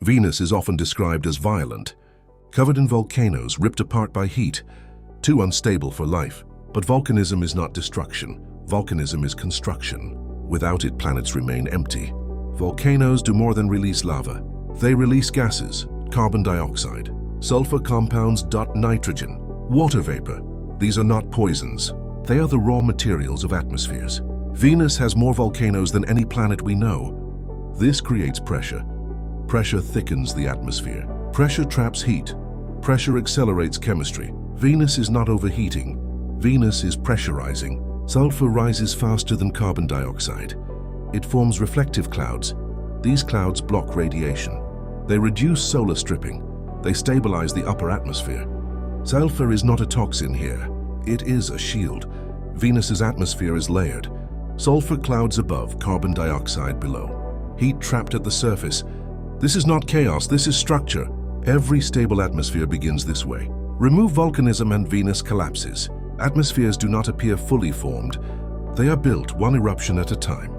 Venus is often described as violent, covered in volcanoes ripped apart by heat, too unstable for life. But volcanism is not destruction. Volcanism is construction. Without it, planets remain empty. Volcanoes do more than release lava. They release gases, carbon dioxide, sulfur compounds, nitrogen, water vapor. These are not poisons. They are the raw materials of atmospheres. Venus has more volcanoes than any planet we know. This creates pressure. Pressure thickens the atmosphere. Pressure traps heat. Pressure accelerates chemistry. Venus is not overheating. Venus is pressurizing. Sulfur rises faster than carbon dioxide. It forms reflective clouds. These clouds block radiation. They reduce solar stripping. They stabilize the upper atmosphere. Sulfur is not a toxin here. It is a shield. Venus's atmosphere is layered. Sulfur clouds above, carbon dioxide below. Heat trapped at the surface. This is not chaos, this is structure. Every stable atmosphere begins this way. Remove volcanism and Venus collapses. Atmospheres do not appear fully formed. They are built one eruption at a time.